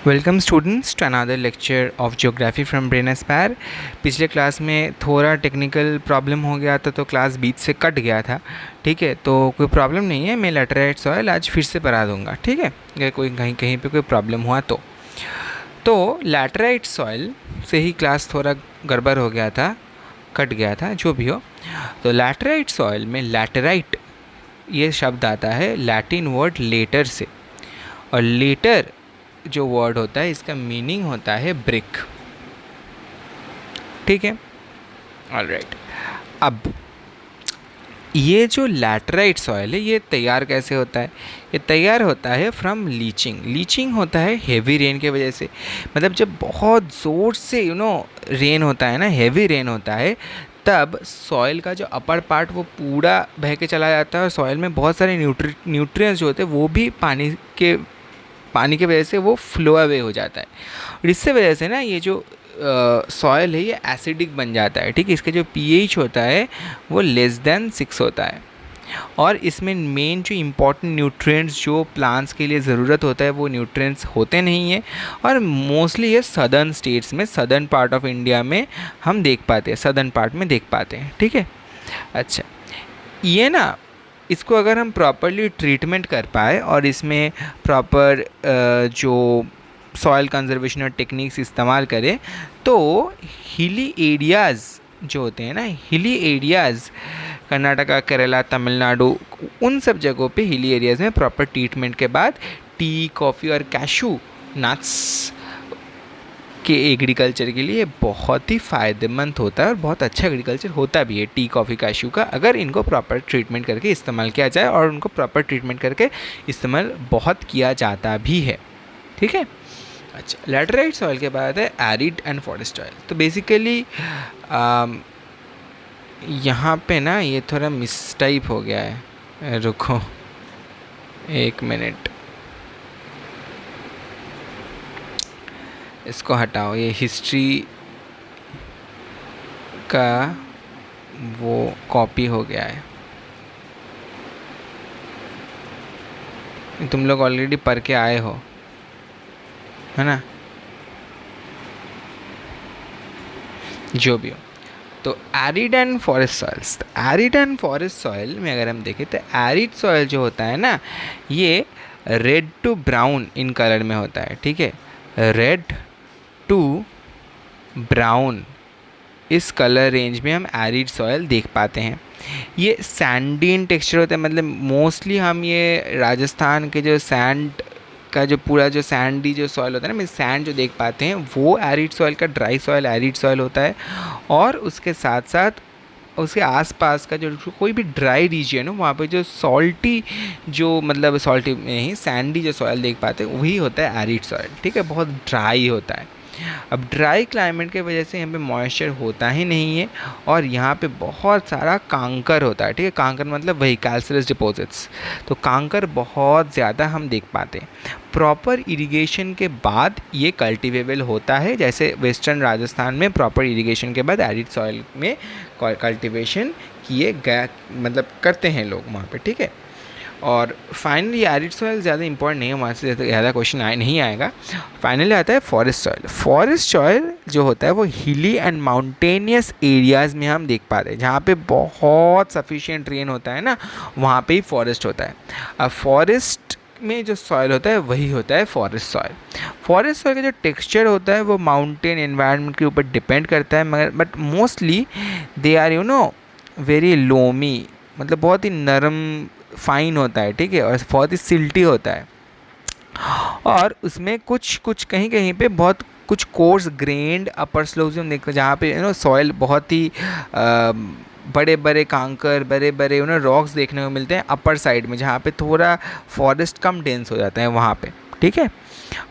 Welcome students to another lecture of geography from brain aspire. पिछले class में थोड़ा technical problem हो गया था तो क्लास बीच से कट गया था। ठीक है, तो कोई प्रॉब्लम नहीं है, मैं लैटेराइट सॉइल आज फिर से पढ़ा दूंगा। ठीक है, अगर कोई कहीं पे कोई प्रॉब्लम हुआ तो लैटेराइट सॉइल से ही क्लास थोड़ा गड़बड़ हो गया था, कट गया था, जो भी हो। तो लैटेराइट सॉइल में लैटेराइट ये शब्द आता है लैटिन वर्ड लेटर से, और लेटर जो वर्ड होता है इसका मीनिंग होता है ब्रिक। ठीक है, ऑलराइट। अब ये जो लैटेराइट सॉइल है ये तैयार कैसे होता है? ये तैयार होता है फ्रॉम लीचिंग। लीचिंग होता है हेवी रेन के वजह से, मतलब जब बहुत ज़ोर से रेन होता है ना, हेवी रेन होता है, तब सॉइल का जो अपर पार्ट वो पूरा बह के चला जाता है और सॉइल में बहुत सारे न्यूट्रिएंट्स जो होते हैं वो भी पानी के वजह से वो फ्लो अवे हो जाता है। और इससे वजह से ना ये जो सॉइल है ये एसिडिक बन जाता है। ठीक है, इसका जो pH होता है वो <6 होता है, और इसमें मेन जो इम्पॉर्टेंट न्यूट्रिएंट्स जो प्लांट्स के लिए ज़रूरत होता है वो न्यूट्रिएंट्स होते नहीं हैं, और मोस्टली ये सदर्न स्टेट्स में, सदर्न पार्ट ऑफ इंडिया में हम देख पाते हैं, सदर्न पार्ट में देख पाते हैं। ठीक है, अच्छा, ये ना इसको अगर हम प्रॉपरली ट्रीटमेंट कर पाए और इसमें प्रॉपर जो सॉइल कंजर्वेशन और टेक्निक्स इस्तेमाल करें तो हिली एरियाज़ जो होते हैं ना, हिली एरियाज़ कर्नाटका, केरला, तमिलनाडु, उन सब जगहों पे हिली एरियाज़ में प्रॉपर ट्रीटमेंट के बाद टी, कॉफ़ी और कैशू नट्स के एग्रीकल्चर के लिए बहुत ही फ़ायदेमंद होता है और बहुत अच्छा एग्रीकल्चर होता भी है टी, कॉफ़ी, कैशू का, अगर इनको प्रॉपर ट्रीटमेंट करके इस्तेमाल किया जाए, और उनको प्रॉपर ट्रीटमेंट करके इस्तेमाल बहुत किया जाता भी है। ठीक है, अच्छा, लैटेराइट सॉइल के बाद है एरिड एंड फॉरेस्ट सॉइल। तो बेसिकली यहाँ पे ना ये थोड़ा मिसटाइप हो गया है, रुको एक मिनट, इसको हटाओ, ये हिस्ट्री का वो कॉपी हो गया है, तुम लोग ऑलरेडी पढ़ के आए हो, है ना, जो भी हो। तो arid and forest soils, arid and forest soil में अगर हम देखें तो एरिड सॉइल जो होता है ना ये red to brown in colour में होता है। ठीक है, रेड टू ब्राउन, इस कलर रेंज में हम एरिड सॉइल देख पाते हैं। ये सैंडी टेक्सचर होता है, मतलब मोस्टली हम ये राजस्थान के जो सैंड का जो पूरा जो सैंडी जो सॉइल होता है ना, सैंड जो देख पाते हैं वो एरिड सॉइल का ड्राई सॉइल एरिड सॉइल होता है, और उसके साथ साथ उसके आसपास का जो कोई भी ड्राई रीजन हो वहाँ पे जो सॉल्टी, जो मतलब सॉल्टी में ही सैंडी जो सॉइल देख पाते हैं वही होता है एरिड सॉइल। ठीक है, बहुत ड्राई होता है। अब ड्राई क्लाइमेट के वजह से यहाँ पे मॉइस्चर होता ही नहीं है, और यहाँ पे बहुत सारा कांकर होता है। ठीक है, कांकर मतलब वही कैल्शियस डिपॉजिट्स, तो कांकर बहुत ज़्यादा हम देख पाते हैं। प्रॉपर इरिगेशन के बाद ये कल्टिवेबल होता है, जैसे वेस्टर्न राजस्थान में प्रॉपर इरिगेशन के बाद एरिड सॉइल में कल्टिवेशन किए गया, मतलब करते हैं लोग वहाँ पे। ठीक है, और फाइनली एरिड सॉइल ज़्यादा इंपॉर्टेंट नहीं है, वहाँ से ज़्यादा क्वेश्चन नहीं आएगा। फाइनली आता है फॉरेस्ट सॉइल। फॉरेस्ट सॉइल जो होता है वो हिली एंड माउंटेनियस एरियाज़ में हम देख पाते हैं, जहाँ पे बहुत सफिशिएंट रेन होता है ना, वहाँ पे ही फॉरेस्ट होता है। अब फॉरेस्ट में जो सॉइल होता है वही होता है फॉरेस्ट सॉइल। फॉरेस्ट सॉइल का जो टेक्सचर होता है वो माउंटेन एनवायरनमेंट के ऊपर डिपेंड करता है, मगर but mostly they are very loamy, मतलब बहुत ही नरम फाइन होता है। ठीक है, और बहुत ही सिल्टी होता है, और उसमें कुछ कहीं कहीं पे बहुत कुछ कोर्स ग्रेन्ड अपर स्लोप्स हम देखते हैं, जहाँ पे सॉइल बहुत ही बड़े बड़े कांकर, बड़े बड़े रॉक्स देखने को मिलते हैं अपर साइड में, जहाँ पे थोड़ा फॉरेस्ट कम डेंस हो जाता है वहाँ पे। ठीक है,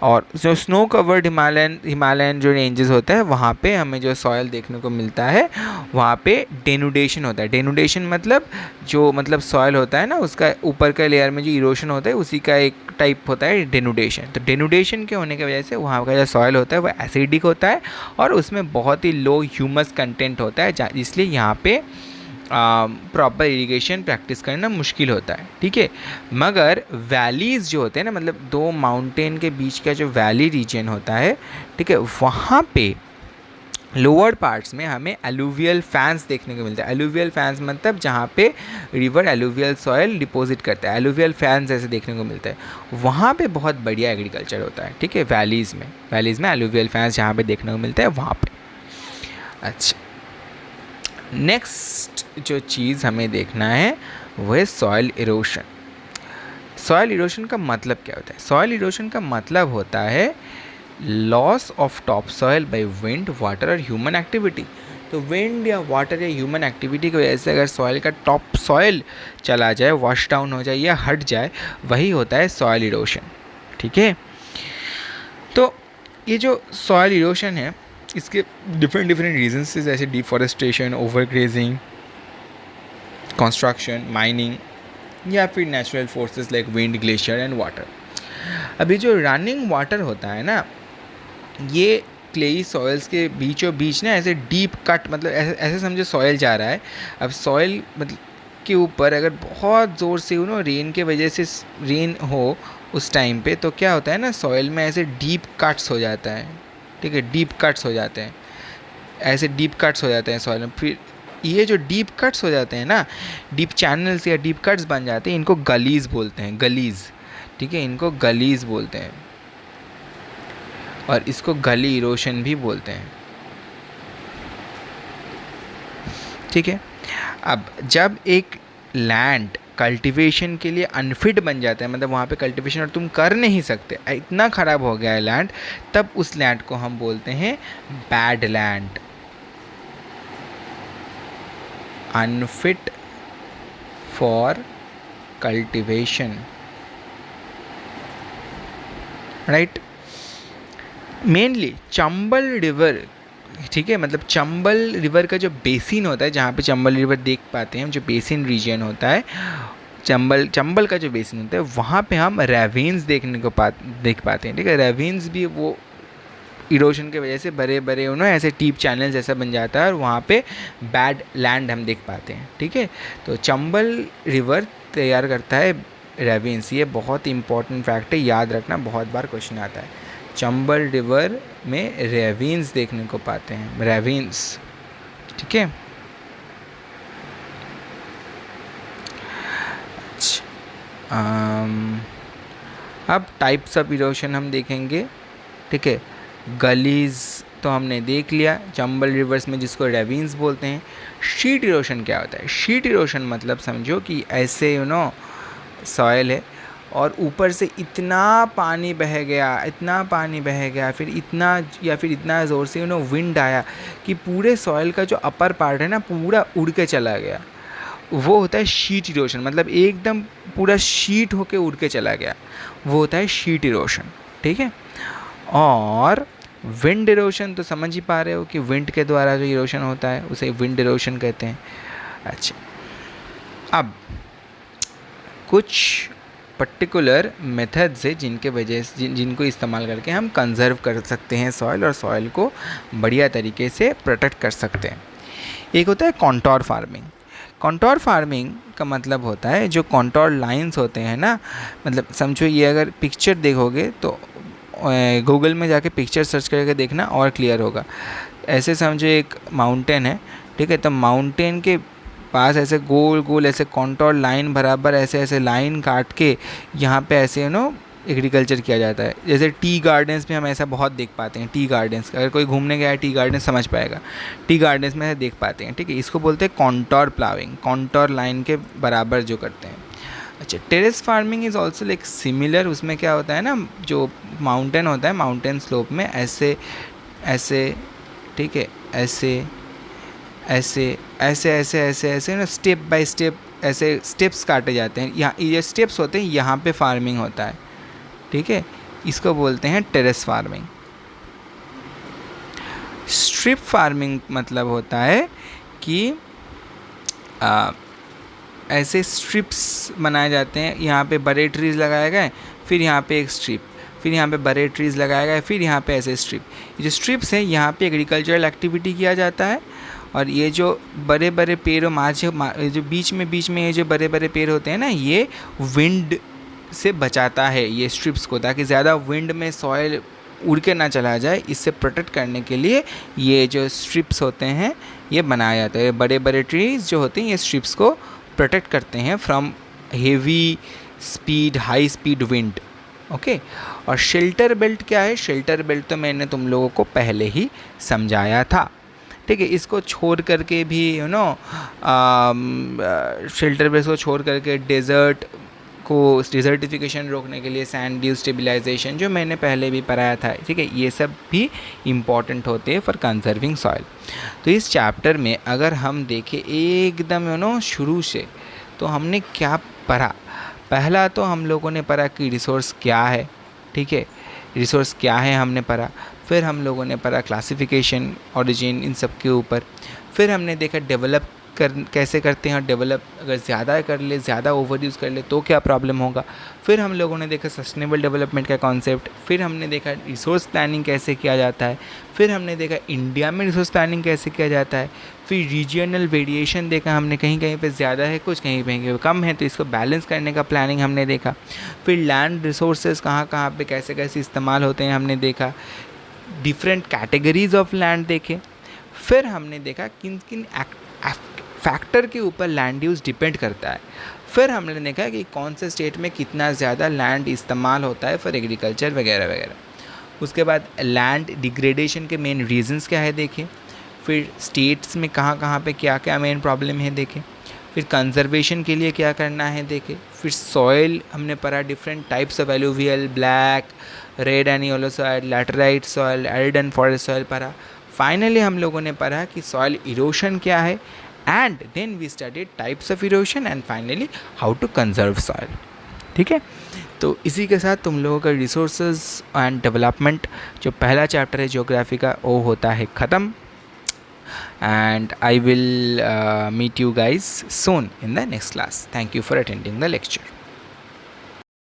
और जो स्नो कवर्ड हिमालयन जो रेंजेस होता है वहाँ पे हमें जो सॉइल देखने को मिलता है वहाँ पे डेनुडेशन होता है। डेनुडेशन मतलब सॉइल होता है ना, उसका ऊपर का लेयर में जो इरोशन होता है उसी का एक टाइप होता है डेनुडेशन। तो डेनुडेशन के होने की वजह से वहाँ का जो सॉइल होता है वो एसिडिक होता है, और उसमें बहुत ही लो ह्यूमस कंटेंट होता है, इसलिए यहाँ पे प्रॉपर इरिगेशन प्रैक्टिस करना मुश्किल होता है, ठीक है। मगर वैलीज़ जो होते हैं ना, मतलब दो माउंटेन के बीच का जो वैली रीजन होता है, ठीक है, वहाँ पे लोअर पार्ट्स में हमें एलुवियल फैंस देखने को मिलता है। एलुवियल फैंस मतलब जहाँ पे रिवर एलुवियल सॉयल डिपॉजिट करता है, एलुवियल फैंस ऐसे देखने को मिलता है। वहाँ पे बहुत बढ़िया एग्रीकल्चर होता है, ठीक है, वैलीज़ में एलुवियल फैंस जहाँ पे देखने को मिलता है वहाँ पे। अच्छा, नेक्स्ट जो चीज़ हमें देखना है वो है सॉयल इरोशन। सॉयल इरोशन का मतलब क्या होता है? सॉयल इरोशन का मतलब होता है loss of top soil by wind, water और ह्यूमन एक्टिविटी। तो विंड या वाटर या ह्यूमन एक्टिविटी की वजह से अगर सॉयल का टॉप सॉयल चला जाए, वॉश डाउन हो जाए या हट जाए, वही होता है सॉयल इरोशन, ठीक है। तो ये जो सॉयल इरोशन है इसके डिफरेंट रीजंस है, जैसे डिफॉरेस्टेशन, ओवरग्रेजिंग, कंस्ट्रक्शन, माइनिंग या फिर natural forces like wind, glacier and water. अभी जो रनिंग वाटर होता है ना, ये क्लेई सॉइल्स के बीचों बीच ना ऐसे डीप कट, मतलब ऐसे समझो सॉइल जा रहा है। अब सॉइल मतलब के ऊपर अगर बहुत ज़ोर से रेन के वजह से रेन हो उस टाइम पे, तो क्या होता है ना, सॉइल में ऐसे डीप कट्स हो जाता है, ठीक है, डीप कट्स हो जाते हैं, ऐसे डीप कट्स हो जाते हैं सॉइल में। फिर ये जो डीप कट्स हो जाते हैं ना, डीप चैनल्स या डीप कट्स बन जाते हैं, इनको गलीज बोलते हैं, गलीज, ठीक है, इनको गलीज बोलते हैं और इसको गली इरोशन भी बोलते हैं, ठीक है। अब जब एक लैंड कल्टीवेशन के लिए अनफिट बन जाता है, मतलब वहाँ पे कल्टीवेशन और तुम कर नहीं सकते, इतना ख़राब हो गया है लैंड, तब उस लैंड को हम बोलते हैं bad land, unfit for cultivation, right. Mainly Chambal river, ठीक है, मतलब चंबल रिवर का जो बेसिन होता है, जहाँ पे चंबल रिवर देख पाते हैं हम, जो बेसिन रीजन होता है, चंबल का जो बेसिन होता है, वहाँ पे हम रेविन्स देख पाते हैं, ठीक है। रेविन्स भी वो इरोशन की वजह से बड़े बड़े ऐसे टीप चैनल जैसा बन जाता है और वहाँ पे बैड लैंड हम देख पाते हैं, ठीक है। तो चंबल रिवर तैयार करता है रेविन्स, ये बहुत इंपॉर्टेंट फैक्ट है, याद रखना, बहुत बार क्वेश्चन आता है। चंबल रिवर में रेविन्स देखने को पाते हैं, रेविन्स, ठीक है। अब टाइप्स ऑफ इरोशन हम देखेंगे, ठीक है। गलीज तो हमने देख लिया, चंबल रिवर्स में जिसको रेविन्स बोलते हैं। शीट इरोशन क्या होता है? शीट इरोशन मतलब समझो कि ऐसे सॉयल है और ऊपर से इतना पानी बह गया, फिर इतना ज़ोर से विंड आया कि पूरे सॉयल का जो अपर पार्ट है ना, पूरा उड़ के चला गया, वो होता है शीट इरोशन। मतलब एकदम पूरा शीट होके उड़ के चला गया, वो होता है शीट इरोशन, ठीक है। और विंड इरोशन तो समझ ही पा रहे हो कि विंड के द्वारा जो इरोशन होता है उसे विंड इरोशन कहते हैं। अच्छा, अब कुछ पर्टिकुलर मेथड्स है जिनके वजह से जिनको इस्तेमाल करके हम कंजर्व कर सकते हैं सॉइल, और सॉइल को बढ़िया तरीके से प्रोटेक्ट कर सकते हैं। एक होता है कॉन्टोर फार्मिंग। कॉन्टोर फार्मिंग का मतलब होता है जो कॉन्टोर लाइंस होते हैं ना, मतलब समझो ये अगर पिक्चर देखोगे तो गूगल में जाके पिक्चर सर्च करके देखना और क्लियर होगा। ऐसे समझो एक माउंटेन है, ठीक है, तो माउंटेन के पास ऐसे गोल गोल ऐसे कॉन्टोर लाइन बराबर ऐसे लाइन काट के यहाँ पे ऐसे एग्रीकल्चर किया जाता है। जैसे टी गार्डन्स में हम ऐसा बहुत देख पाते हैं। टी गार्डन्स, अगर कोई घूमने गया है टी गार्डन समझ पाएगा, टी गार्डन्स में ऐसे देख पाते हैं, ठीक है। इसको बोलते हैं कॉन्टोर प्लाविंग, कॉन्टोर लाइन के बराबर जो करते हैं। अच्छा, terrace farming is also like similar. उसमें क्या होता है ना, जो माउंटेन होता है, माउंटेन स्लोप में ऐसे ऐसे, ठीक है, ऐसे ऐसे ऐसे ऐसे ऐसे ऐसे ना स्टेप बाय स्टेप ऐसे स्टेप्स काटे जाते हैं। यहाँ ये स्टेप्स होते हैं, यहाँ पे फार्मिंग होता है, ठीक है। इसको बोलते हैं टेरेस फार्मिंग। स्ट्रिप फार्मिंग मतलब होता है कि ऐसे स्ट्रिप्स बनाए जाते हैं, यहाँ पे बड़े ट्रीज़ लगाए गए, फिर यहाँ पे एक स्ट्रिप, फिर यहाँ पे बड़े ट्रीज़ लगाए गए, फिर यहाँ पे ऐसे स्ट्रिप। ये जो स्ट्रिप्स हैं, यहाँ पे एग्रीकल्चरल एक्टिविटी किया जाता है और ये जो बड़े बड़े पेड़ जो बीच में ये जो बड़े बड़े पेड़ होते हैं ना, ये विंड से बचाता है ये स्ट्रिप्स को, ताकि ज़्यादा विंड में सॉइल उड़ के ना चला जाए। इससे प्रोटेक्ट करने के लिए ये जो स्ट्रिप्स होते हैं ये बनाया जाता है। बड़े बड़े ट्रीज जो होते हैं ये स्ट्रिप्स को प्रोटेक्ट करते हैं from heavy speed, high speed wind. Okay, और शेल्टर बेल्ट क्या है? शेल्टर बेल्ट तो मैंने तुम लोगों को पहले ही समझाया था, ठीक है। इसको छोड़ करके भी शेल्टर बेल्ट को छोड़ करके डिज़र्टिफिकेशन रोकने के लिए सैंड ड्यून स्टेबलाइजेशन, जो मैंने पहले भी पढ़ाया था, ठीक है, ये सब भी इम्पॉर्टेंट होते हैं फॉर कंजर्विंग सॉइल। तो इस चैप्टर में अगर हम देखें एकदम शुरू से, तो हमने क्या पढ़ा? पहला तो हम लोगों ने पढ़ा कि रिसोर्स क्या है, ठीक है, रिसोर्स क्या है हमने पढ़ा। फिर हम लोगों ने पढ़ा क्लासिफिकेशन, ओरिजिन, इन सब के ऊपर। फिर हमने देखा डेवलप कैसे करते हैं, और डेवलप अगर ज़्यादा कर ले, ज़्यादा ओवर यूज़ कर ले तो क्या प्रॉब्लम होगा। फिर हम लोगों ने देखा सस्टेनेबल डेवलपमेंट का कॉन्सेप्ट। फिर हमने देखा रिसोर्स प्लानिंग कैसे किया जाता है। फिर हमने देखा इंडिया में रिसोर्स प्लानिंग कैसे किया जाता है। फिर रीजनल वेरिएशन देखा हमने, कहीं कहीं पे ज़्यादा है कुछ, कहीं पे कम है, तो इसको बैलेंस करने का प्लानिंग हमने देखा। फिर लैंड रिसोर्सेज कहाँ कहाँ पे कैसे कैसे इस्तेमाल होते हैं हमने देखा। डिफरेंट कैटेगरीज ऑफ लैंड देखे। फिर हमने देखा किन किन फैक्टर के ऊपर लैंड यूज़ डिपेंड करता है। फिर हमने देखा कि कौन से स्टेट में कितना ज़्यादा लैंड इस्तेमाल होता है फॉर एग्रीकल्चर वगैरह वगैरह। उसके बाद लैंड डिग्रेडेशन के मेन रीजंस क्या है देखें। फिर स्टेट्स में कहाँ कहाँ पे क्या क्या मेन प्रॉब्लम है देखें। फिर कंजर्वेशन के लिए क्या करना है देखें। फिर सॉइल हमने पढ़ा, different types of alluvial, black, red and yellow soil, laterite soil, arid and forest soil पढ़ा। फाइनली हम लोगों ने पढ़ा कि सॉइल इरोशन क्या है, and then we studied types of erosion and finally how to conserve soil, ठीक है। तो इसी के साथ तुम लोगों का रिसोर्सेज एंड डेवलपमेंट जो पहला चैप्टर है ज्योग्राफी का, वो होता है ख़त्म। and I will meet you guys soon in the next class. Thank you for attending the lecture.